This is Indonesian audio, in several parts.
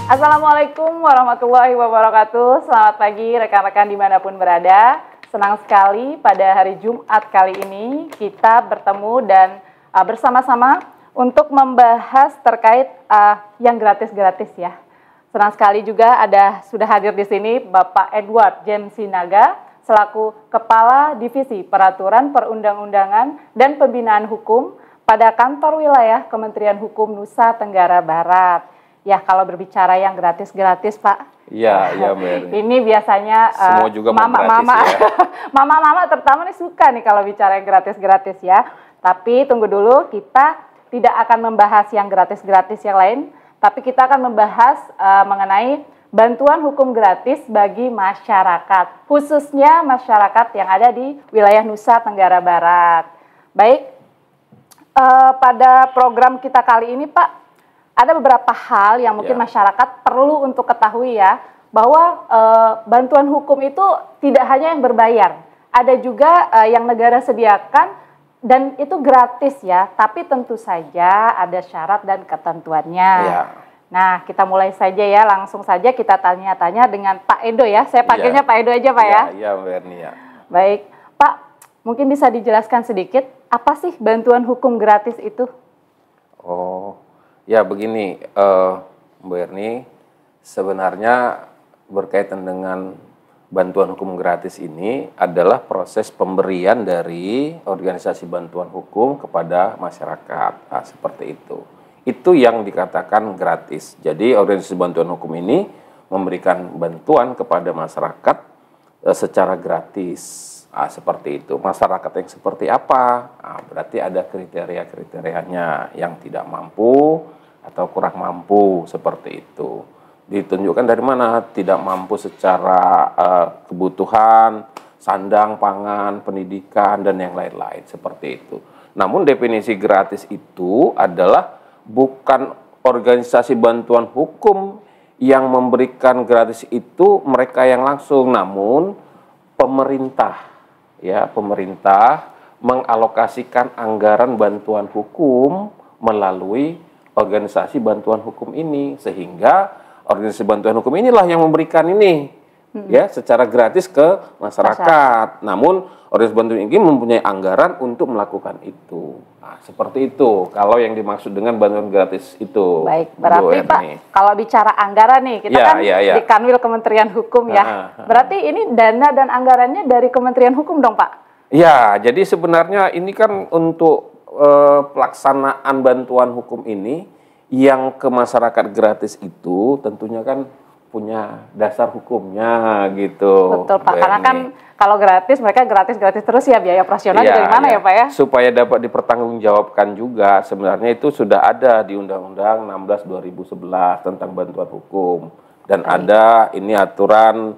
Assalamualaikum warahmatullahi wabarakatuh. Selamat pagi rekan-rekan dimanapun berada. Senang sekali pada hari Jumat kali ini kita bertemu dan bersama-sama untuk membahas terkait yang gratis-gratis ya. Senang sekali juga sudah hadir di sini Bapak Edward James Sinaga selaku Kepala Divisi Peraturan Perundang-undangan dan Pembinaan Hukum pada Kantor Wilayah Kementerian Hukum Nusa Tenggara Barat. Ya, kalau berbicara yang gratis-gratis, Pak. Iya, Mbak. Ini biasanya semua juga mama-mama ya. mama-mama terutama nih suka nih kalau bicara yang gratis-gratis ya. Tapi tunggu dulu, kita tidak akan membahas yang gratis-gratis yang lain, tapi kita akan membahas mengenai bantuan hukum gratis bagi masyarakat, khususnya masyarakat yang ada di wilayah Nusa Tenggara Barat. Baik, pada program kita kali ini, Pak, ada beberapa hal yang mungkin masyarakat perlu untuk ketahui ya, bahwa bantuan hukum itu tidak hanya yang berbayar, ada juga yang negara sediakan dan itu gratis ya, tapi tentu saja ada syarat dan ketentuannya. Ya. Nah, kita mulai saja ya, langsung saja kita tanya-tanya dengan Pak Edo ya, saya panggilnya Pak Edo aja Pak ya. Iya, Mbak Erni ya. Baik, Pak, mungkin bisa dijelaskan sedikit, apa sih bantuan hukum gratis itu? Ya begini, Mbak Erni, sebenarnya berkaitan dengan bantuan hukum gratis ini adalah proses pemberian dari organisasi bantuan hukum kepada masyarakat, seperti itu. Itu yang dikatakan gratis. Jadi organisasi bantuan hukum ini memberikan bantuan kepada masyarakat secara gratis. Seperti itu. Masyarakat yang seperti apa? Berarti ada kriteria-kriterianya, yang tidak mampu atau kurang mampu, seperti itu. Ditunjukkan dari mana? Tidak mampu secara kebutuhan, sandang, pangan, pendidikan, dan yang lain-lain, seperti itu. Namun definisi gratis itu adalah bukan organisasi bantuan hukum yang memberikan gratis itu mereka yang langsung, namun pemerintah mengalokasikan anggaran bantuan hukum melalui organisasi bantuan hukum ini, sehingga organisasi bantuan hukum inilah yang memberikan ini secara gratis ke masyarakat. Namun organisasi bantuan ini mempunyai anggaran untuk melakukan itu. Seperti itu kalau yang dimaksud dengan bantuan gratis itu. Baik, berarti Pak, kalau bicara anggaran nih, kita di Kanwil Kementerian Hukum ya. Berarti ini dana dan anggarannya dari Kementerian Hukum dong, Pak? Ya, jadi sebenarnya ini kan untuk pelaksanaan bantuan hukum ini yang ke masyarakat gratis itu tentunya kan punya dasar hukumnya gitu. Betul Pak, karena kan kalau gratis mereka gratis terus ya, biaya operasional dari mana ya Pak ya? Supaya dapat dipertanggungjawabkan juga, sebenarnya itu sudah ada di Undang-Undang 16/2011 tentang bantuan hukum, dan ada ini aturan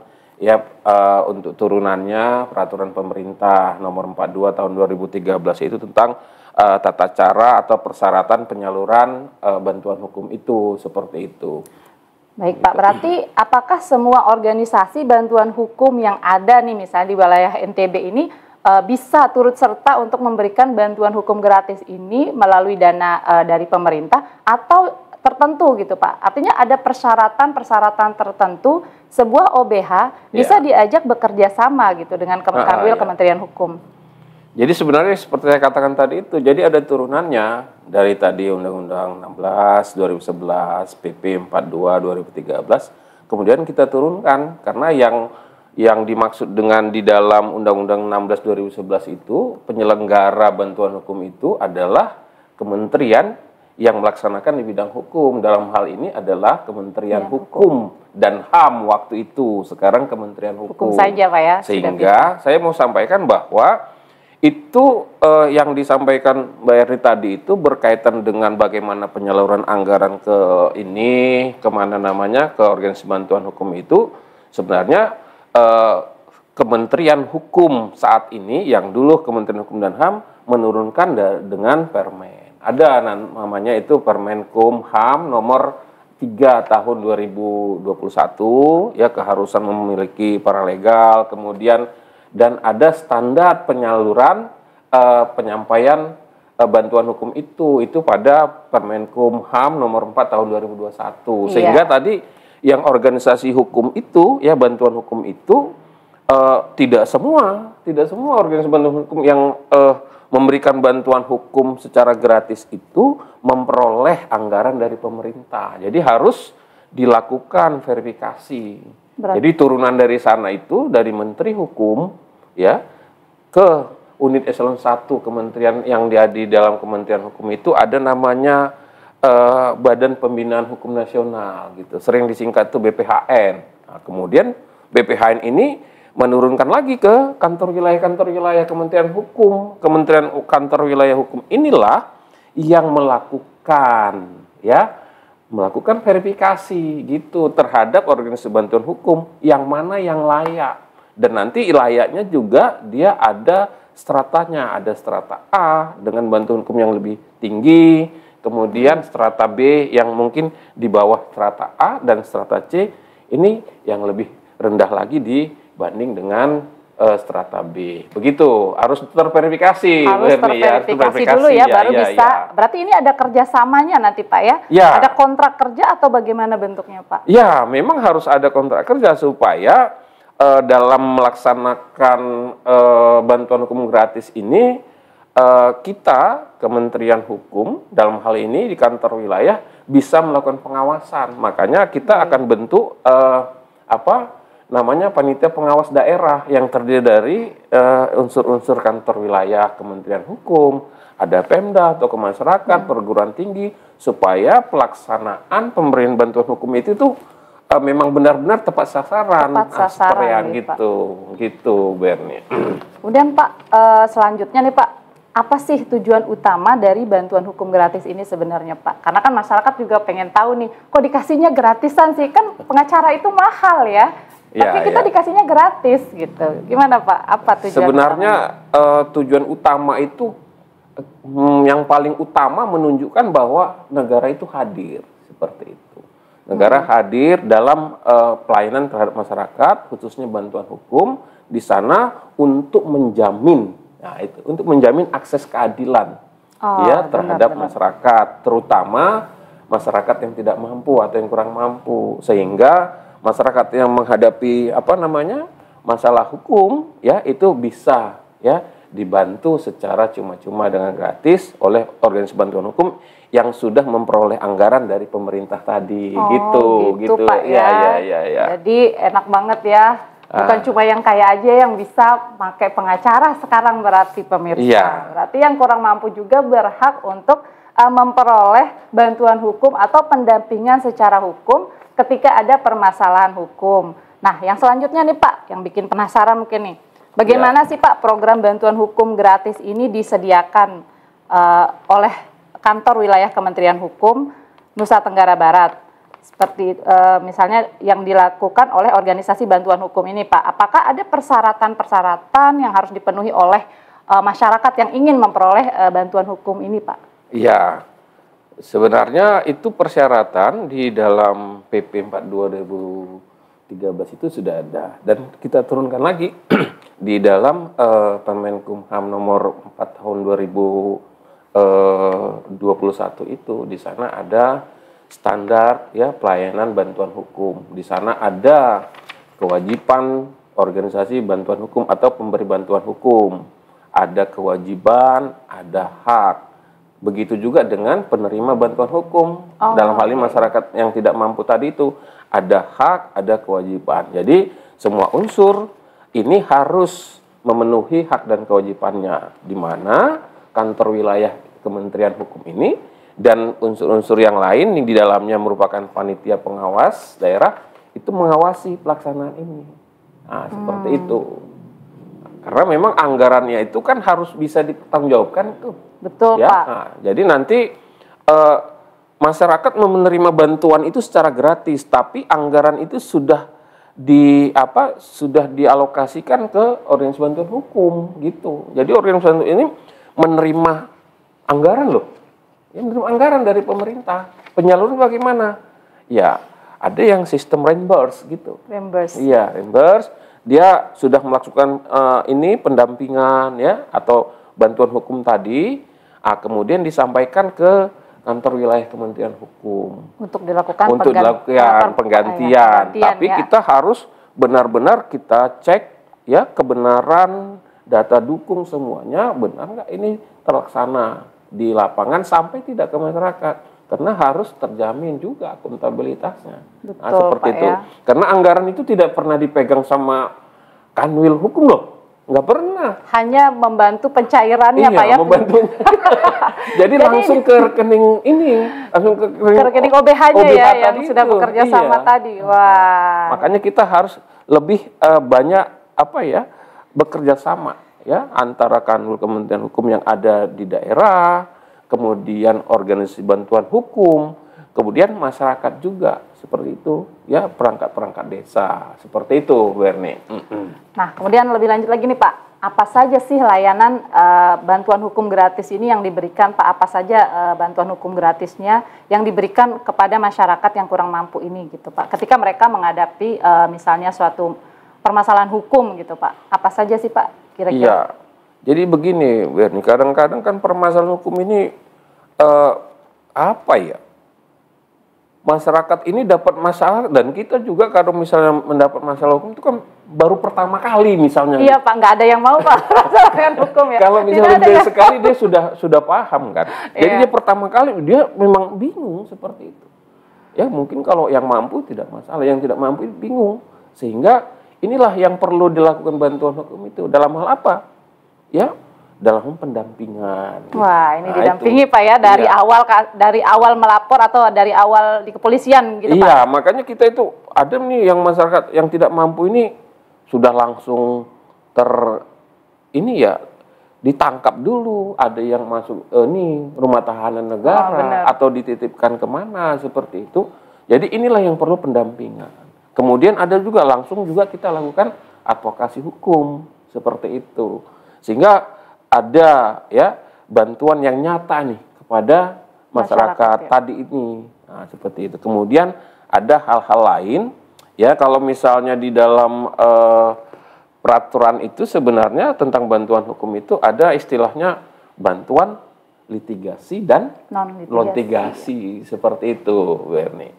untuk turunannya peraturan pemerintah nomor 42 tahun 2013 itu tentang tata cara atau persyaratan penyaluran bantuan hukum itu, seperti itu. Baik Pak, berarti apakah semua organisasi bantuan hukum yang ada nih misalnya di wilayah NTB ini bisa turut serta untuk memberikan bantuan hukum gratis ini melalui dana dari pemerintah atau tertentu gitu Pak? Artinya ada persyaratan tertentu sebuah OBH bisa diajak bekerja sama gitu dengan Kanwil Kementerian Hukum. Jadi sebenarnya seperti saya katakan tadi itu, jadi ada turunannya dari tadi Undang-Undang 16 2011, PP 42 2013, kemudian kita turunkan karena yang dimaksud dengan di dalam Undang-Undang 16 2011 itu penyelenggara bantuan hukum itu adalah kementerian yang melaksanakan di bidang hukum. Dalam hal ini adalah Kementerian Hukum dan HAM waktu itu, sekarang Kementerian Hukum saja Pak ya. Sehingga saya mau sampaikan bahwa itu yang disampaikan Mbak Erni tadi itu berkaitan dengan bagaimana penyaluran anggaran ke ke organisasi bantuan hukum itu, sebenarnya Kementerian Hukum saat ini yang dulu Kementerian Hukum dan HAM menurunkan dengan Permen. Ada namanya itu Permenkum HAM nomor 3 tahun 2021 ya, keharusan memiliki paralegal, kemudian dan ada standar penyaluran penyampaian bantuan hukum itu pada Permenkum HAM nomor 4 tahun 2021. Sehingga tadi yang organisasi hukum itu, ya bantuan hukum itu tidak semua organisasi bantuan hukum yang memberikan bantuan hukum secara gratis itu memperoleh anggaran dari pemerintah. Jadi harus dilakukan verifikasi. Jadi turunan dari sana itu dari Menteri Hukum ya ke unit eselon 1 kementerian yang di dalam Kementerian Hukum itu ada namanya Badan Pembinaan Hukum Nasional gitu. Sering disingkat itu BPHN. Nah, kemudian BPHN ini menurunkan lagi ke kantor wilayah Kementerian Hukum. Kantor wilayah hukum inilah yang melakukan verifikasi gitu terhadap organisasi bantuan hukum yang mana yang layak. Dan nanti layaknya juga dia ada stratanya, ada strata A dengan bantuan hukum yang lebih tinggi, kemudian strata B yang mungkin di bawah strata A, dan strata C ini yang lebih rendah lagi dibanding dengan strata B. Begitu, harus terverifikasi. Harus terverifikasi dulu ya, baru bisa. Ya. Berarti ini ada kerjasamanya nanti Pak ya? Ya. Ada kontrak kerja atau bagaimana bentuknya Pak? Ya, memang harus ada kontrak kerja supaya dalam melaksanakan bantuan hukum gratis ini, kita, Kementerian Hukum, dalam hal ini di kantor wilayah, bisa melakukan pengawasan. Makanya kita akan bentuk panitia pengawas daerah yang terdiri dari unsur-unsur kantor wilayah Kementerian Hukum, ada Pemda, tokoh masyarakat, perguruan tinggi, supaya pelaksanaan pemberian bantuan hukum itu tuh memang benar-benar tepat sasaran. Tepat sasaran gitu Bernie. Kemudian Pak, selanjutnya nih Pak, apa sih tujuan utama dari bantuan hukum gratis ini sebenarnya Pak? Karena kan masyarakat juga pengen tahu nih, kok dikasihnya gratisan sih? Kan pengacara itu mahal ya. Tapi kita dikasihnya gratis gitu. Gimana Pak? Apa tujuan sebenarnya tujuan utama itu yang paling utama menunjukkan bahwa negara itu hadir seperti itu. Negara hadir dalam pelayanan terhadap masyarakat, khususnya bantuan hukum di sana untuk menjamin, untuk menjamin akses keadilan terhadap masyarakat, terutama masyarakat yang tidak mampu atau yang kurang mampu, sehingga masyarakat yang menghadapi masalah hukum itu bisa dibantu secara cuma-cuma dengan gratis oleh organisasi bantuan hukum yang sudah memperoleh anggaran dari pemerintah tadi. Gitu Pak ya. Jadi enak banget ya. Bukan cuma yang kaya aja yang bisa pakai pengacara sekarang berarti pemirsa. Berarti yang kurang mampu juga berhak untuk memperoleh bantuan hukum atau pendampingan secara hukum ketika ada permasalahan hukum. Nah, yang selanjutnya nih Pak, yang bikin penasaran mungkin nih, bagaimana sih Pak program bantuan hukum gratis ini disediakan oleh kantor wilayah Kementerian Hukum Nusa Tenggara Barat? Seperti misalnya yang dilakukan oleh organisasi bantuan hukum ini Pak, apakah ada persyaratan-persyaratan yang harus dipenuhi oleh masyarakat yang ingin memperoleh bantuan hukum ini Pak? Iya. Sebenarnya itu persyaratan di dalam PP 42 2013 itu sudah ada, dan kita turunkan lagi di dalam Permenkumham nomor 4 tahun 2021 itu. Di sana ada standar pelayanan bantuan hukum. Di sana ada kewajiban organisasi bantuan hukum atau pemberi bantuan hukum, ada kewajiban, ada hak. Begitu juga dengan penerima bantuan hukum. Dalam hal ini masyarakat yang tidak mampu tadi itu ada hak, ada kewajiban. Jadi semua unsur ini harus memenuhi hak dan kewajibannya, di mana kantor wilayah Kementerian Hukum ini dan unsur-unsur yang lain yang di dalamnya merupakan panitia pengawas daerah itu mengawasi pelaksanaan ini. Nah, seperti itu. Karena memang anggarannya itu kan harus bisa dipertanggungjawabkan tuh. Betul Pak. Nah, jadi nanti masyarakat menerima bantuan itu secara gratis, tapi anggaran itu sudah dialokasikan ke organisasi bantuan hukum gitu. Jadi organisasi bantuan ini menerima anggaran loh. Ya, menerima anggaran dari pemerintah. Penyaluran bagaimana? Ya, ada yang sistem reimburse gitu. Reimburse. Iya, reimburse. Dia sudah melakukan pendampingan atau bantuan hukum tadi, kemudian disampaikan ke kantor wilayah Kementerian Hukum untuk dilakukan untuk dilakukan penggantian. Tapi ya, kita harus benar-benar kita cek ya kebenaran data dukung semuanya benar nggak ini terlaksana di lapangan sampai tidak ke masyarakat. Karena harus terjamin juga akuntabilitasnya. Betul, Nah, seperti Pak, itu. ya. Karena anggaran itu tidak pernah dipegang sama kanwil hukum loh. Nggak pernah. Hanya membantu pencairannya, Iya, Pak ya. membantu. Jadi langsung ke rekening ini, langsung ke rekening OBH-nya ya yang tadi sudah itu. bekerja sama Iya. tadi. Wah. Makanya kita harus lebih banyak bekerja sama ya antara kanwil Kementerian Hukum yang ada di daerah, kemudian organisasi bantuan hukum, kemudian masyarakat juga seperti itu ya perangkat-perangkat desa seperti itu, Bu Erni. Nah, kemudian lebih lanjut lagi nih Pak, apa saja sih layanan bantuan hukum gratis ini yang diberikan Pak? Apa saja bantuan hukum gratisnya yang diberikan kepada masyarakat yang kurang mampu ini gitu Pak? Ketika mereka menghadapi misalnya suatu permasalahan hukum gitu Pak, apa saja sih Pak kira-kira? Iya, jadi begini, Bu Erni, kadang-kadang kan permasalahan hukum ini masyarakat ini dapat masalah dan kita juga kalau misalnya mendapat masalah hukum itu kan baru pertama kali misalnya. Iya Pak, nggak ada yang mau Pak masalah hukum ya. Kalau misalnya dia sekali dia sudah paham kan. Jadi Iya. dia pertama kali dia memang bingung seperti itu. Ya mungkin kalau yang mampu tidak masalah, yang tidak mampu bingung. Sehingga inilah yang perlu dilakukan bantuan hukum itu dalam hal apa? Ya, dalam pendampingan. Wah, ini Nah, didampingi itu. Pak ya dari Iya. awal melapor atau dari awal di kepolisian gitu Pak. Iya, makanya kita itu ada nih yang masyarakat yang tidak mampu ini sudah langsung ditangkap dulu, ada yang masuk rumah tahanan negara atau dititipkan kemana seperti itu. Jadi inilah yang perlu pendampingan. Kemudian ada juga langsung juga kita lakukan advokasi hukum seperti itu. Sehingga ada ya bantuan yang nyata nih kepada masyarakat ya. tadi ini. Nah, seperti itu. Kemudian ada hal-hal lain ya kalau misalnya di dalam peraturan itu sebenarnya tentang bantuan hukum itu ada istilahnya bantuan litigasi dan non-litigasi seperti itu, Bu Erni.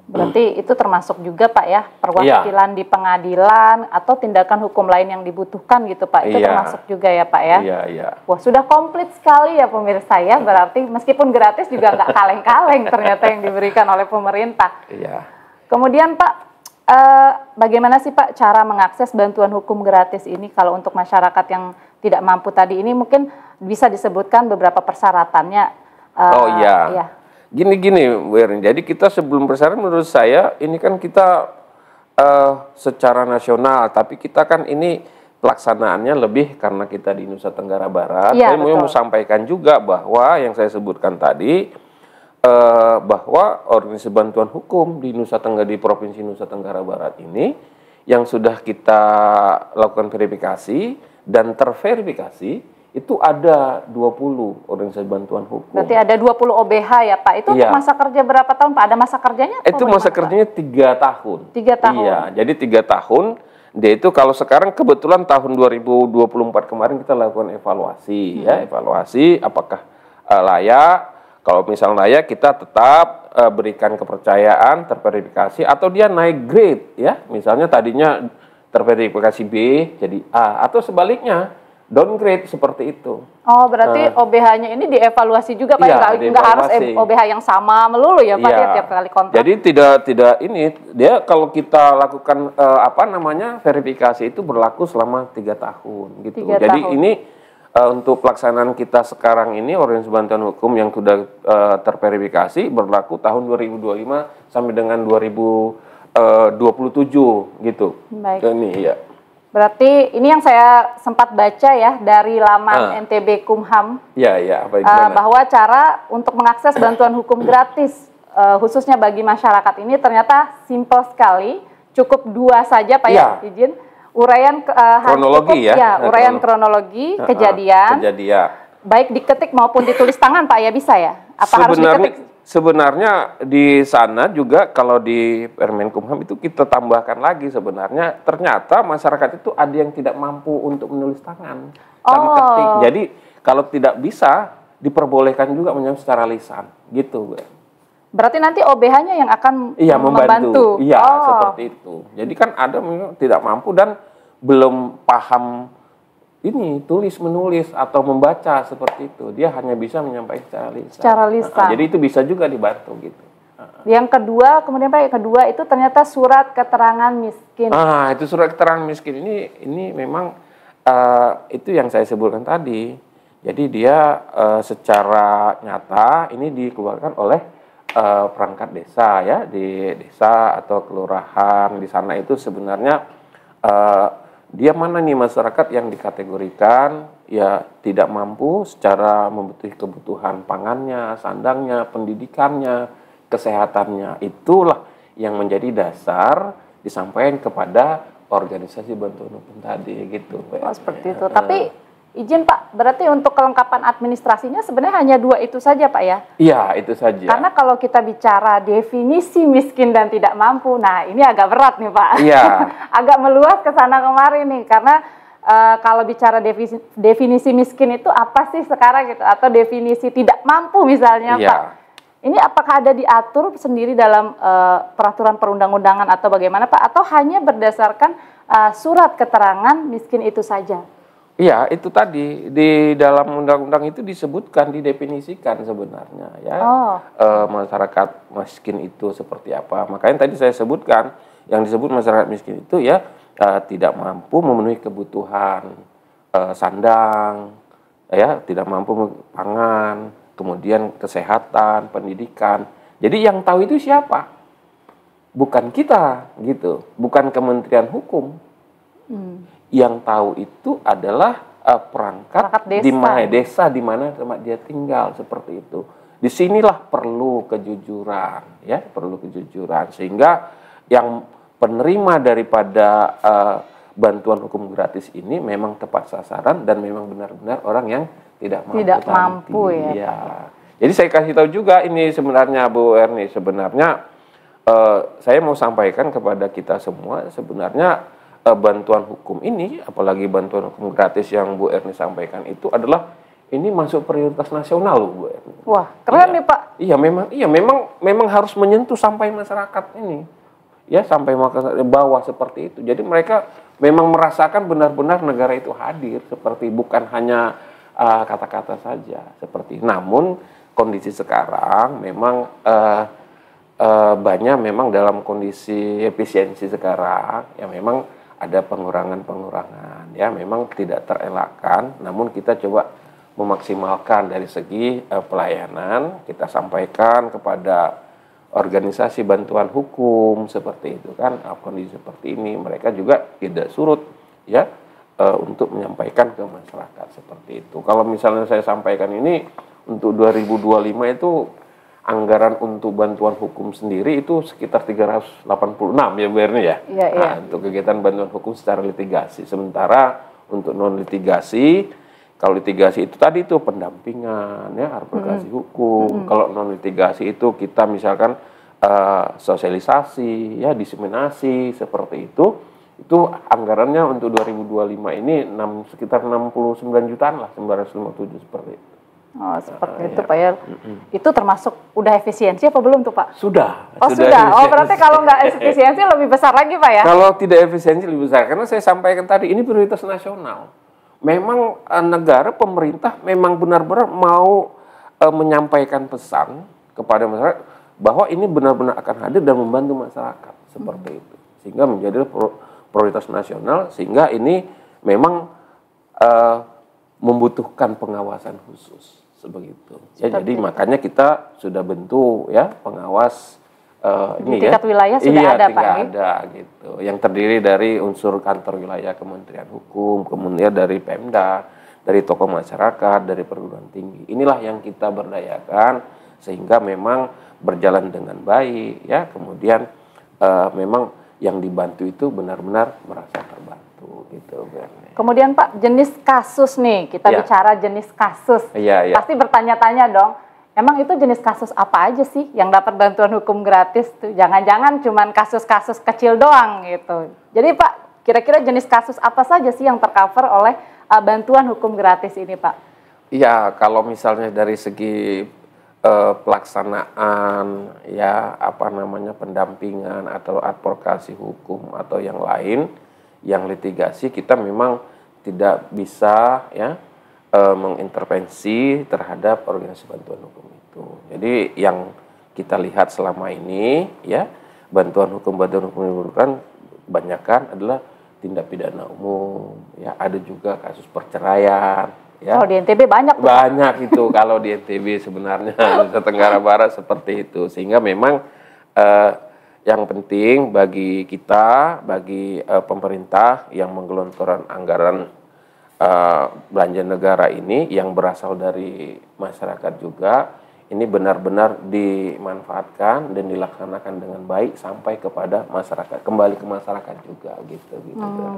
Berarti itu termasuk juga Pak ya perwakilan di pengadilan atau tindakan hukum lain yang dibutuhkan gitu Pak. Itu termasuk juga ya Pak ya. Iya. Wah, sudah komplit sekali ya pemirsa ya. Berarti meskipun gratis juga nggak kaleng-kaleng ternyata yang diberikan oleh pemerintah. Iya. Kemudian Pak, bagaimana sih Pak cara mengakses bantuan hukum gratis ini kalau untuk masyarakat yang tidak mampu tadi ini mungkin bisa disebutkan beberapa persyaratannya. Iya. Gini, Bu Erin. Jadi kita sebelum persyaratan menurut saya ini kan kita secara nasional, tapi kita kan ini pelaksanaannya lebih karena kita di Nusa Tenggara Barat. Ya, saya mau sampaikan juga bahwa yang saya sebutkan tadi bahwa organisasi bantuan hukum di Provinsi Nusa Tenggara Barat ini yang sudah kita lakukan verifikasi dan terverifikasi itu ada 20 organisasi bantuan hukum. Berarti ada 20 OBH ya Pak. Itu untuk masa kerja berapa tahun Pak? Ada masa kerjanya? Itu masa kerjanya 3 tahun. 3 tahun? Iya, jadi 3 tahun. Dia itu kalau sekarang kebetulan tahun 2024 kemarin kita lakukan evaluasi. Ya, evaluasi apakah layak. Kalau misalnya layak kita tetap berikan kepercayaan, terverifikasi. Atau dia naik grade ya. Misalnya tadinya terverifikasi B jadi A. Atau sebaliknya. Downgrade seperti itu. Oh, berarti OBH-nya ini dievaluasi juga Pak, nggak harus OBH yang sama melulu ya Pak, ya, tiap kali kontrak. Jadi tidak ini dia kalau kita lakukan verifikasi itu berlaku selama 3 tahun gitu. 3 Jadi tahun. ini untuk pelaksanaan kita sekarang ini organisasi bantuan hukum yang sudah terverifikasi berlaku tahun 2025 sampai dengan 2027 gitu. Baik. Ini ya. Berarti ini yang saya sempat baca ya dari laman NTB Kumham. Iya. Bahwa cara untuk mengakses bantuan hukum gratis khususnya bagi masyarakat ini ternyata simpel sekali. Cukup 2 saja Pak ya, izin. Uraian kronologi uraian kronologi kejadian. Baik diketik maupun ditulis tangan Pak ya, bisa ya? Apa harus diketik? Sebenarnya di sana juga kalau di Permenkumham itu kita tambahkan lagi sebenarnya ternyata masyarakat itu ada yang tidak mampu untuk menulis tangan sama ketik. Jadi kalau tidak bisa diperbolehkan juga menyampai secara lisan, gitu. Berarti nanti OBH-nya yang akan Iya, membantu. Iya, Oh. seperti itu. Jadi kan ada memang tidak mampu dan belum paham ini tulis menulis atau membaca seperti itu. Dia hanya bisa menyampaikan secara lisan. Secara lisan. Jadi itu bisa juga dibantu gitu. Yang kedua, kemudian Pak, yang kedua itu ternyata surat keterangan miskin. Itu surat keterangan miskin ini memang itu yang saya sebutkan tadi. Jadi dia secara nyata ini dikeluarkan oleh perangkat desa ya, di desa atau kelurahan di sana itu sebenarnya dia mana nih masyarakat yang dikategorikan ya tidak mampu secara memenuhi kebutuhan pangannya, sandangnya, pendidikannya, kesehatannya. Itulah yang menjadi dasar disampaikan kepada organisasi bantuan hukum tadi gitu. Oh, seperti itu. Tapi izin Pak, berarti untuk kelengkapan administrasinya sebenarnya hanya 2 itu saja Pak ya? Iya, itu saja. Karena kalau kita bicara definisi miskin dan tidak mampu, nah ini agak berat nih Pak. Iya. Agak meluas ke sana kemari nih, karena kalau bicara definisi miskin itu apa sih sekarang gitu, atau definisi tidak mampu misalnya Iya. Pak. Ini apakah ada diatur sendiri dalam peraturan perundang-undangan atau bagaimana Pak? Atau hanya berdasarkan surat keterangan miskin itu saja? Iya, itu tadi di dalam undang-undang itu disebutkan, didefinisikan sebenarnya ya. Masyarakat miskin itu seperti apa. Makanya tadi saya sebutkan yang disebut masyarakat miskin itu ya tidak mampu memenuhi kebutuhan sandang, ya, tidak mampu pangan, kemudian kesehatan, pendidikan. Jadi yang tahu itu siapa? Bukan kita gitu, bukan Kementerian Hukum. Yang tahu itu adalah perangkat desa di mana tempat dia tinggal, seperti itu. Disinilah perlu kejujuran, ya, perlu kejujuran sehingga yang penerima daripada bantuan hukum gratis ini memang tepat sasaran dan memang benar-benar orang yang tidak mampu. Ya. Jadi saya kasih tahu juga ini sebenarnya Bu Erni, sebenarnya saya mau sampaikan kepada kita semua sebenarnya bantuan hukum ini, apalagi bantuan hukum gratis yang Bu Erni sampaikan itu adalah ini masuk prioritas nasional loh Bu Erni. Wah, keren nih Pak. Iya, memang harus menyentuh sampai masyarakat ini. Ya, sampai masyarakat bawah seperti itu. Jadi mereka memang merasakan benar-benar negara itu hadir seperti bukan hanya kata-kata saja seperti. Namun kondisi sekarang memang banyak memang dalam kondisi efisiensi sekarang ya memang ada pengurangan-pengurangan ya, memang tidak terelakkan, namun kita coba memaksimalkan dari segi pelayanan, kita sampaikan kepada organisasi bantuan hukum seperti itu kan, kondisi seperti ini mereka juga tidak surut ya untuk menyampaikan ke masyarakat seperti itu. Kalau misalnya saya sampaikan ini untuk 2025 itu anggaran untuk bantuan hukum sendiri itu sekitar 386 ya Bu Erni ya. Iya. Untuk kegiatan bantuan hukum secara litigasi. Sementara untuk non litigasi, kalau litigasi itu tadi itu pendampingan ya, advokasi hukum. Kalau non litigasi itu kita misalkan sosialisasi ya, diseminasi seperti itu anggarannya untuk 2025 ini sekitar 69 jutaan lah, 957 seperti itu. Oh, seperti itu Pak ya. Itu termasuk udah efisiensi apa belum tuh Pak? Sudah. Oh sudah. Oh berarti kalau nggak efisiensi lebih besar lagi Pak ya? Kalau tidak efisiensi lebih besar, karena saya sampaikan tadi ini prioritas nasional. Memang negara, pemerintah memang benar-benar mau menyampaikan pesan kepada masyarakat bahwa ini benar-benar akan hadir dan membantu masyarakat seperti itu, sehingga menjadi prioritas nasional, sehingga ini memang membutuhkan pengawasan khusus sebegitu. Ya, jadi makanya kita sudah bentuk ya pengawas di tingkat wilayah sudah ada Pak. Ada gitu. Yang terdiri dari unsur kantor wilayah Kementerian Hukum, kemudian dari Pemda, dari tokoh masyarakat, dari perguruan tinggi. Inilah yang kita berdayakan sehingga memang berjalan dengan baik ya. Kemudian memang yang dibantu itu benar-benar merasa terbantu gitu. Kemudian Pak, jenis kasus nih, kita bicara jenis kasus. Pasti bertanya-tanya dong, emang itu jenis kasus apa aja sih yang dapat bantuan hukum gratis tuh? Jangan-jangan cuman kasus-kasus kecil doang gitu. Jadi Pak, kira-kira jenis kasus apa saja sih yang tercover oleh bantuan hukum gratis ini Pak? Ya, kalau misalnya dari segi pelaksanaan, ya apa namanya pendampingan atau advokasi hukum atau yang lain, yang litigasi kita memang tidak bisa ya mengintervensi terhadap organisasi bantuan hukum itu. Jadi yang kita lihat selama ini ya bantuan hukum kan kebanyakan adalah tindak pidana umum, ya ada juga kasus perceraian. Ya. Kalau di NTB banyak tuh. Banyak itu kalau di NTB sebenarnya Nusa Tenggara Barat seperti itu. Sehingga memang yang penting bagi kita, bagi pemerintah yang menggelontorkan anggaran belanja negara ini yang berasal dari masyarakat juga, ini benar-benar dimanfaatkan dan dilaksanakan dengan baik sampai kepada masyarakat, kembali ke masyarakat juga gitu.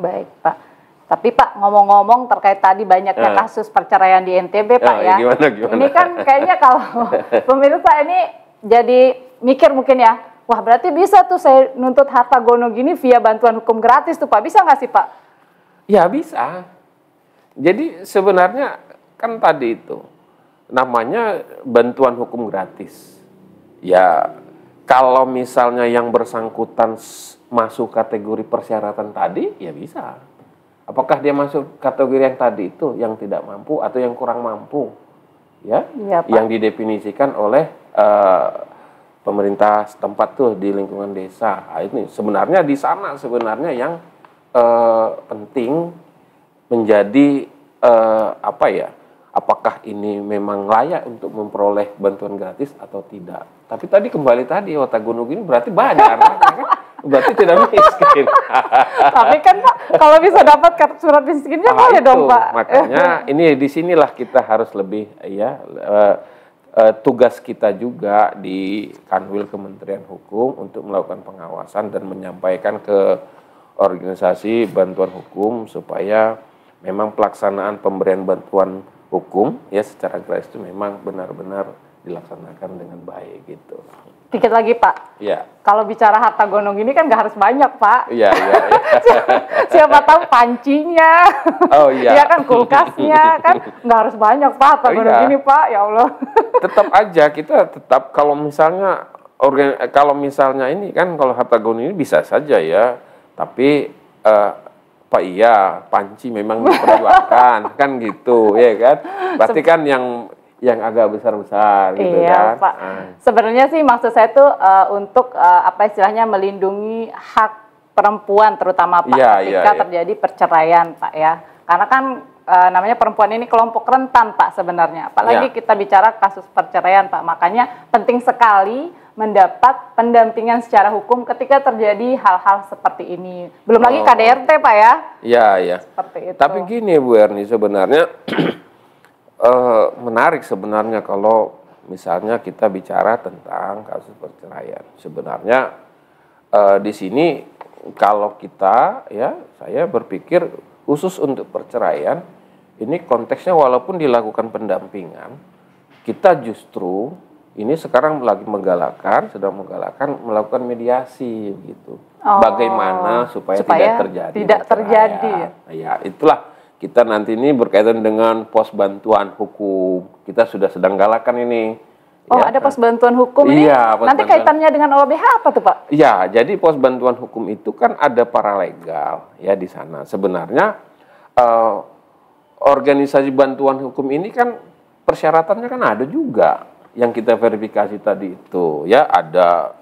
Baik Pak. Tapi Pak, ngomong-ngomong terkait tadi banyaknya kasus perceraian di NTB Pak ya. Gimana? Ini kan kayaknya kalau pemirsa ini jadi mikir mungkin ya, wah berarti bisa tuh saya nuntut harta gono gini via bantuan hukum gratis tuh Pak. Bisa nggak sih Pak? Ya bisa. Jadi sebenarnya kan tadi itu namanya bantuan hukum gratis. Ya kalau misalnya yang bersangkutan masuk kategori persyaratan tadi, ya bisa. Apakah dia masuk kategori yang tadi itu, yang tidak mampu atau yang kurang mampu, ya, yang didefinisikan oleh pemerintah setempat tuh di lingkungan desa. Nah, ini sebenarnya di sana sebenarnya yang penting menjadi apa ya? Apakah ini memang layak untuk memperoleh bantuan gratis atau tidak? Tapi tadi kembali tadi Otagono ini berarti banyak kan? Berarti tidak miskin. Tapi kan Pak, kalau bisa dapat kartu surat miskinnya boleh dong Pak. Makanya ini disinilah kita harus lebih ya tugas kita juga di Kanwil Kementerian Hukum untuk melakukan pengawasan dan menyampaikan ke organisasi bantuan hukum supaya memang pelaksanaan pemberian bantuan hukum ya secara gratis itu memang benar-benar dilaksanakan dengan baik gitu. Dikit lagi Pak. Iya. Kalau bicara harta gonong ini kan nggak harus banyak Pak. Iya. Siapa tahu pancinya. Oh iya. Iya kan kulkasnya kan nggak harus banyak Pak harta gonong ini Pak. Ya Allah. Tetap aja kita tetap kalau misalnya ini kan kalau harta gonong ini bisa saja ya. Tapi Pak iya panci memang diperjuangkan kan gitu ya kan. Pasti kan yang agak besar-besar gitu iya, kan. Pak. Sebenarnya sih maksud saya tuh untuk apa istilahnya melindungi hak perempuan terutama Pak ketika terjadi perceraian Pak ya. Karena kan namanya perempuan ini kelompok rentan Pak sebenarnya. Apalagi kita bicara kasus perceraian Pak. Makanya penting sekali mendapat pendampingan secara hukum ketika terjadi hal-hal seperti ini. Belum lagi KDRT Pak ya. Iya. Seperti itu. Tapi gini Bu Erni sebenarnya menarik sebenarnya kalau misalnya kita bicara tentang kasus perceraian. Sebenarnya di sini kalau kita ya saya berpikir khusus untuk perceraian ini konteksnya walaupun dilakukan pendampingan kita justru ini sekarang sedang menggalakkan melakukan mediasi gitu. Bagaimana supaya tidak terjadi. Ya itulah. Kita nanti ini berkaitan dengan pos bantuan hukum. Kita sudah sedang galakan ini. Oh, ya. Ada pos bantuan hukum ini? Iya. Nanti kaitannya dengan OBH apa tuh, Pak? Iya, jadi pos bantuan hukum itu kan ada paralegal ya di sana. Sebenarnya organisasi bantuan hukum ini kan persyaratannya kan ada juga yang kita verifikasi tadi itu. Ya,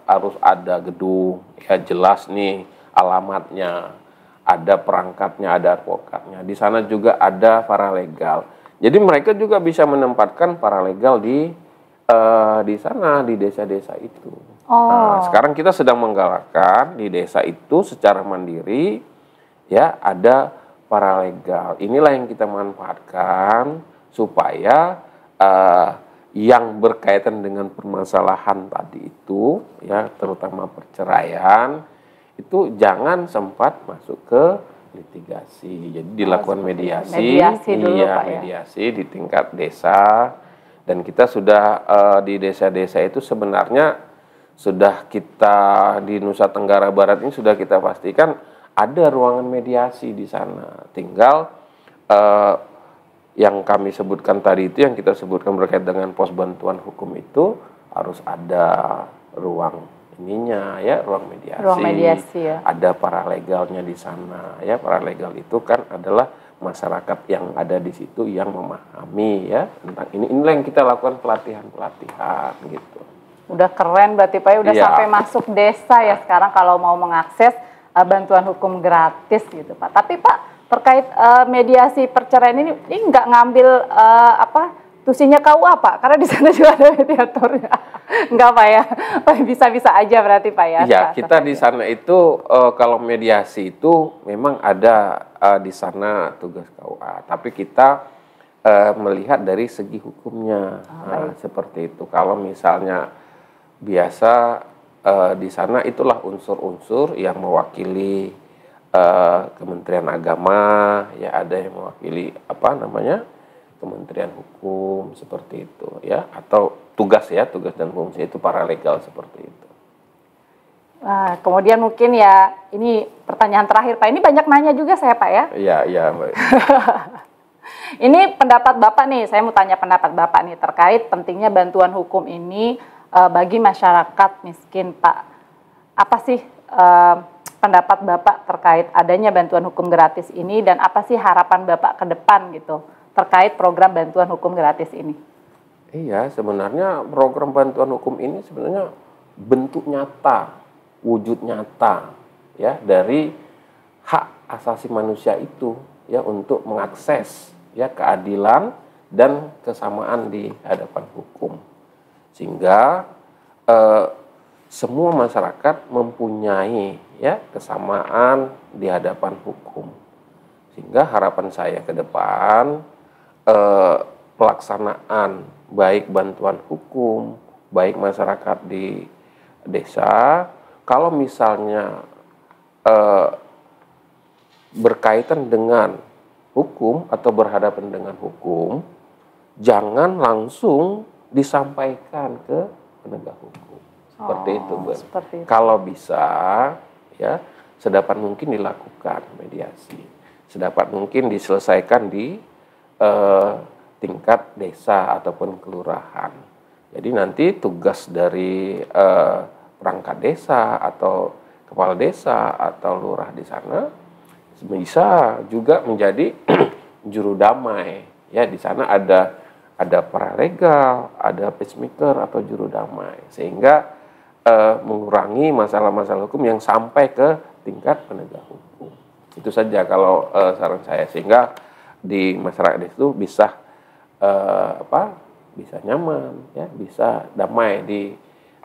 harus ada gedung, ya jelas nih alamatnya. Ada perangkatnya, ada advokatnya. Di sana juga ada paralegal. Jadi mereka juga bisa menempatkan paralegal di sana, di desa-desa itu. Nah, sekarang kita sedang menggalakkan di desa itu secara mandiri, ya ada paralegal. Inilah yang kita manfaatkan supaya yang berkaitan dengan permasalahan tadi itu, ya terutama perceraian, itu jangan sempat masuk ke litigasi. Jadi dilakukan mediasi dulu, Pak, mediasi di tingkat desa. Dan kita sudah di desa-desa itu sebenarnya sudah kita di Nusa Tenggara Barat ini sudah kita pastikan ada ruangan mediasi di sana. Tinggal yang kami sebutkan tadi itu, yang kita sebutkan berkait dengan pos bantuan hukum itu harus ada ruang ininya ya, ruang mediasi. Ruang mediasi ya. Ada paralegalnya di sana ya. Paralegal itu kan adalah masyarakat yang ada di situ yang memahami ya tentang ini. Inilah yang kita lakukan pelatihan gitu. Udah keren berarti Pak ya, udah sampai masuk desa ya sekarang kalau mau mengakses bantuan hukum gratis gitu Pak. Tapi Pak, terkait mediasi perceraian ini nggak ngambil tusinya KUA Pak, karena di sana juga ada mediatornya. Enggak Pak ya, bisa-bisa aja berarti Pak ya. Iya, kita di sana itu kalau mediasi itu memang ada di sana tugas KUA, tapi kita melihat dari segi hukumnya. Seperti itu. Kalau misalnya biasa di sana itulah unsur-unsur yang mewakili Kementerian Agama, ya ada yang mewakili Kementerian Hukum seperti itu ya, atau tugas dan fungsi itu paralegal seperti itu. Nah, kemudian mungkin ya ini pertanyaan terakhir Pak, ini banyak nanya juga saya Pak ya. Iya Mbak. Ini pendapat Bapak nih, saya mau tanya pendapat Bapak nih terkait pentingnya bantuan hukum ini bagi masyarakat miskin Pak. Apa sih pendapat Bapak terkait adanya bantuan hukum gratis ini, dan apa sih harapan Bapak ke depan gitu terkait program bantuan hukum gratis ini? Iya, sebenarnya program bantuan hukum ini sebenarnya bentuk nyata, wujud nyata ya dari hak asasi manusia itu ya untuk mengakses ya keadilan dan kesamaan di hadapan hukum. Sehingga semua masyarakat mempunyai ya kesamaan di hadapan hukum. Sehingga harapan saya ke depan pelaksanaan baik bantuan hukum, baik masyarakat di desa, kalau misalnya berkaitan dengan hukum atau berhadapan dengan hukum, jangan langsung disampaikan ke penegak hukum. Seperti itu, Bu. Kalau bisa ya sedapat mungkin dilakukan mediasi, sedapat mungkin diselesaikan di tingkat desa ataupun kelurahan. Jadi nanti tugas dari perangkat desa atau kepala desa atau lurah di sana bisa juga menjadi juru damai. Ya, di sana ada paralegal, ada peacemaker atau juru damai, sehingga mengurangi masalah-masalah hukum yang sampai ke tingkat penegak hukum. Itu saja kalau saran saya, sehingga di masyarakat itu bisa bisa nyaman ya, bisa damai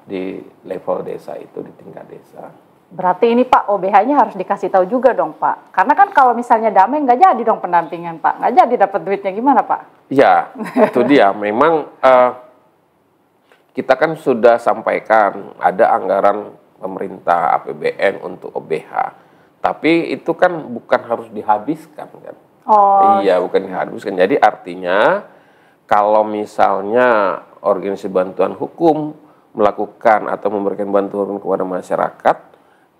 di level desa itu, di tingkat desa. Berarti ini Pak, OBH-nya harus dikasih tahu juga dong Pak, karena kan kalau misalnya damai nggak jadi dong pendampingan Pak, nggak jadi dapat duitnya, gimana Pak? Ya, itu dia. Memang kita kan sudah sampaikan ada anggaran pemerintah APBN untuk OBH, tapi itu kan bukan harus dihabiskan kan. Iya, bukan dihabiskan. Jadi artinya kalau misalnya organisasi bantuan hukum melakukan atau memberikan bantuan kepada masyarakat,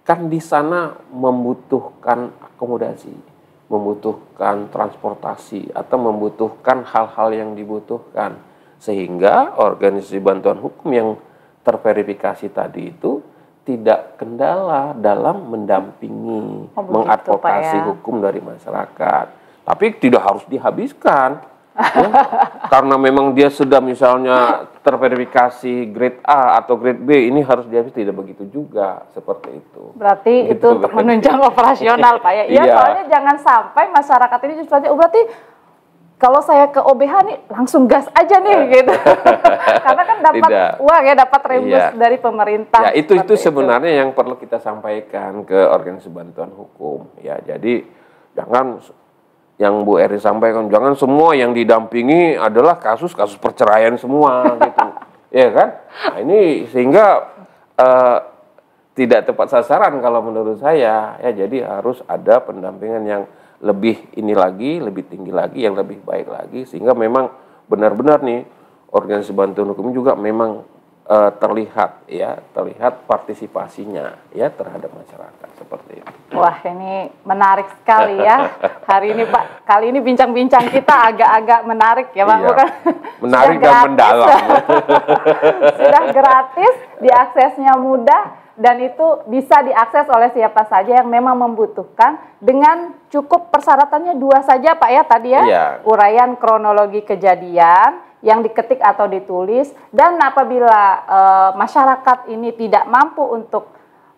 kan di sana membutuhkan akomodasi, membutuhkan transportasi, atau membutuhkan hal-hal yang dibutuhkan. Sehingga organisasi bantuan hukum yang terverifikasi tadi itu tidak kendala dalam mendampingi, mengadvokasi hukum dari masyarakat. Tapi tidak harus dihabiskan. Ya, karena memang dia sudah misalnya terverifikasi grade A atau grade B, ini harus dihabis, tidak begitu juga, seperti itu. Berarti gitu, itu untuk menunjang operasional Pak ya. Iya, soalnya jangan sampai masyarakat ini justru berarti kalau saya ke OBH nih langsung gas aja nih gitu. Karena kan dapat uang ya, dapat rembus dari pemerintah. Ya, itu sebenarnya yang perlu kita sampaikan ke organisasi bantuan hukum. Ya, jadi jangan yang Bu Eri sampaikan, jangan semua yang didampingi adalah kasus-kasus perceraian semua gitu. Ya kan? Nah, ini sehingga tidak tepat sasaran kalau menurut saya. Ya, jadi harus ada pendampingan yang lebih ini lagi, lebih tinggi lagi, yang lebih baik lagi, sehingga memang benar-benar nih organisasi bantuan hukum juga memang terlihat partisipasinya ya terhadap masyarakat seperti itu. Wah, ini menarik sekali ya. Hari ini Pak, kali ini bincang-bincang kita agak-agak menarik ya Pak. Iya, Bukan menarik sudah dan gratis, mendalam. sudah gratis, diaksesnya mudah, dan itu bisa diakses oleh siapa saja yang memang membutuhkan dengan cukup persyaratannya 2 saja Pak ya tadi ya. Iya. Uraian kronologi kejadian yang diketik atau ditulis, dan apabila masyarakat ini tidak mampu untuk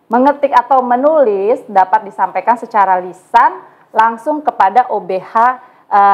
mengetik atau menulis, dapat disampaikan secara lisan langsung kepada OBH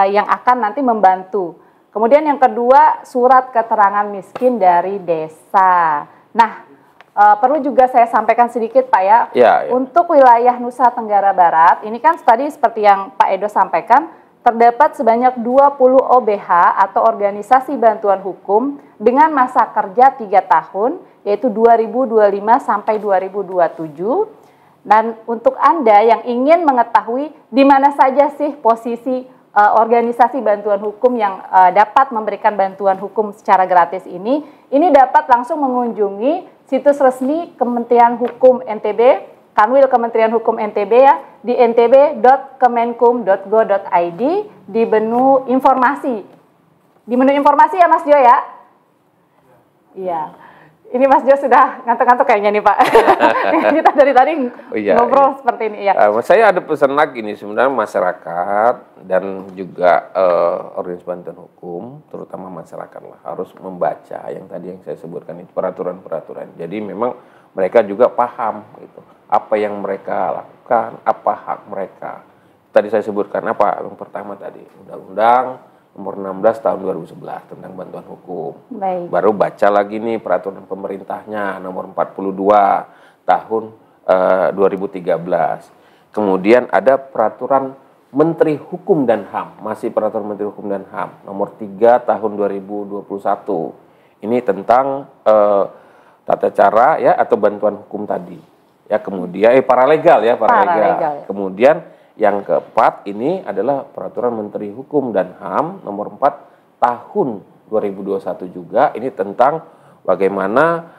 yang akan nanti membantu. Kemudian yang kedua, surat keterangan miskin dari desa. Nah, perlu juga saya sampaikan sedikit Pak ya, untuk wilayah Nusa Tenggara Barat, ini kan tadi seperti yang Pak Edo sampaikan, terdapat sebanyak 20 OBH atau organisasi bantuan hukum dengan masa kerja 3 tahun, yaitu 2025 sampai 2027. Dan untuk Anda yang ingin mengetahui di mana saja sih posisi organisasi bantuan hukum yang dapat memberikan bantuan hukum secara gratis ini dapat langsung mengunjungi situs resmi Kementerian Hukum NTB, Kanwil Kementerian Hukum NTB ya, di ntb.kemenkum.go.id di menu informasi. Di menu informasi ya Mas Jo ya? Iya. Ini Mas Jo sudah ngantuk-ngantuk kayaknya nih Pak. Kita dari tadi ngobrol seperti ini ya. Saya ada pesan lagi nih, sebenarnya masyarakat dan juga organisasi bantuan hukum, terutama masyarakat lah, harus membaca yang tadi yang saya sebutkan itu peraturan-peraturan. Jadi memang mereka juga paham gitu, apa yang mereka lakukan, apa hak mereka. Tadi saya sebutkan apa? Yang pertama tadi, Undang-Undang Nomor 16 Tahun 2011 tentang bantuan hukum. Baik. Baru baca lagi nih peraturan pemerintahnya Nomor 42 Tahun 2013. Kemudian ada peraturan Menteri Hukum dan HAM, masih peraturan Menteri Hukum dan HAM Nomor 3 Tahun 2021. Ini tentang tata cara ya atau bantuan hukum tadi. Ya, kemudian paralegal ya, paralegal. Kemudian yang keempat ini adalah peraturan Menteri Hukum dan HAM Nomor 4 Tahun 2021 juga, ini tentang bagaimana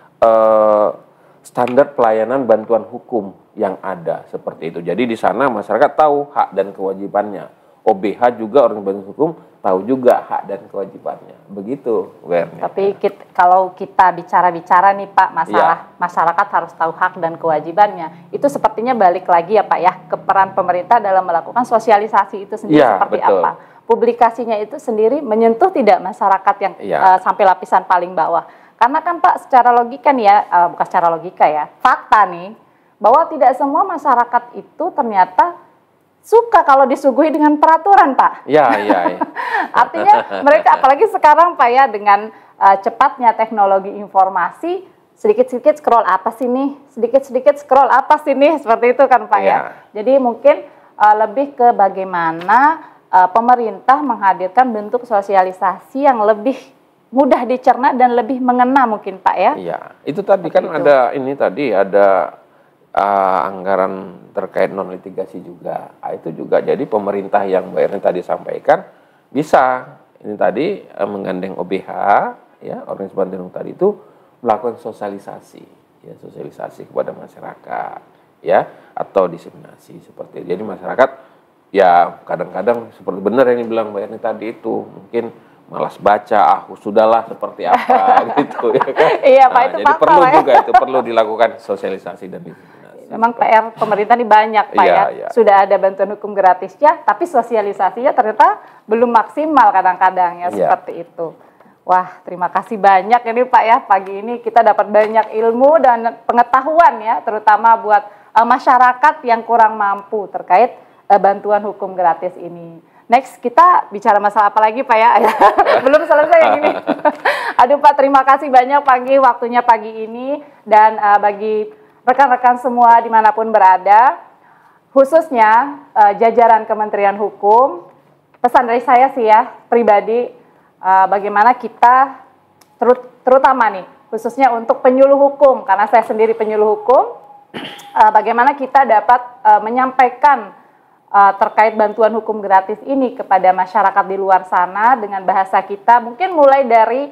standar pelayanan bantuan hukum yang ada seperti itu. Jadi di sana masyarakat tahu hak dan kewajibannya. OBH juga orang bantuan hukum tahu juga hak dan kewajibannya. Begitu, Werner. Tapi kalau kita bicara-bicara nih Pak, masalah masyarakat harus tahu hak dan kewajibannya. Itu sepertinya balik lagi ya Pak ya, ke peran pemerintah dalam melakukan sosialisasi itu sendiri seperti betul. apa. Publikasinya itu sendiri menyentuh tidak masyarakat yang sampai lapisan paling bawah. Karena kan Pak secara logika nih ya, bukan secara logika ya, fakta nih, bahwa tidak semua masyarakat itu ternyata suka kalau disuguhi dengan peraturan, Pak. Iya. Artinya mereka, apalagi sekarang Pak ya, dengan cepatnya teknologi informasi, sedikit-sedikit scroll apa sih nih, sedikit-sedikit scroll apa sih nih, seperti itu kan Pak ya. Jadi mungkin lebih ke bagaimana pemerintah menghadirkan bentuk sosialisasi yang lebih mudah dicerna dan lebih mengena mungkin Pak ya. Iya, itu tadi seperti kan itu. Ada ini tadi ada anggaran terkait non litigasi juga. Itu juga jadi pemerintah yang Mbak Erni tadi sampaikan bisa ini tadi menggandeng OBH ya, organisasi bantuan tadi itu melakukan sosialisasi ya, sosialisasi kepada masyarakat ya, atau diseminasi seperti itu. Jadi masyarakat ya kadang-kadang seperti benar yang dibilang Mbak Erni tadi itu, mungkin malas baca, sudahlah seperti apa gitu ya kan. Iya Pak, itu jadi perlu juga itu perlu dilakukan sosialisasi dan diseminasi. Memang PR pemerintah ini banyak Pak ya. Sudah ada bantuan hukum gratisnya, tapi sosialisasinya ternyata belum maksimal kadang-kadang ya, seperti itu. Wah, terima kasih banyak ini Pak ya, pagi ini kita dapat banyak ilmu dan pengetahuan ya, terutama buat masyarakat yang kurang mampu terkait bantuan hukum gratis ini. Next, kita bicara masalah apa lagi Pak ya? Belum selesai yang ini. Aduh Pak, terima kasih banyak waktunya pagi ini, dan bagi rekan-rekan semua dimanapun berada, khususnya jajaran Kementerian Hukum, pesan dari saya sih ya, pribadi, bagaimana kita, terutama nih, khususnya untuk penyuluh hukum, karena saya sendiri penyuluh hukum, bagaimana kita dapat menyampaikan terkait bantuan hukum gratis ini kepada masyarakat di luar sana dengan bahasa kita, mungkin mulai dari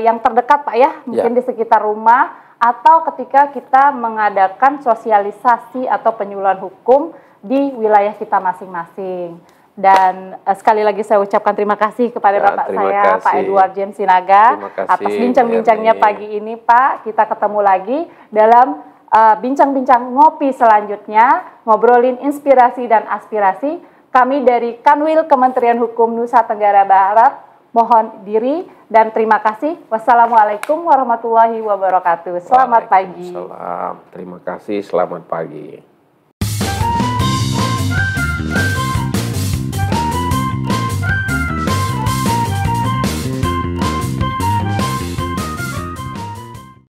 yang terdekat Pak ya, mungkin di sekitar rumah, atau ketika kita mengadakan sosialisasi atau penyuluhan hukum di wilayah kita masing-masing. Dan sekali lagi saya ucapkan terima kasih kepada Bapak saya, Pak Edward James Sinaga, atas bincang-bincangnya pagi ini Pak. Kita ketemu lagi dalam bincang-bincang ngopi selanjutnya, ngobrolin inspirasi dan aspirasi. Kami dari Kanwil Kementerian Hukum Nusa Tenggara Barat mohon diri dan terima kasih. Wassalamualaikum warahmatullahi wabarakatuh. Selamat pagi. Terima kasih, selamat pagi.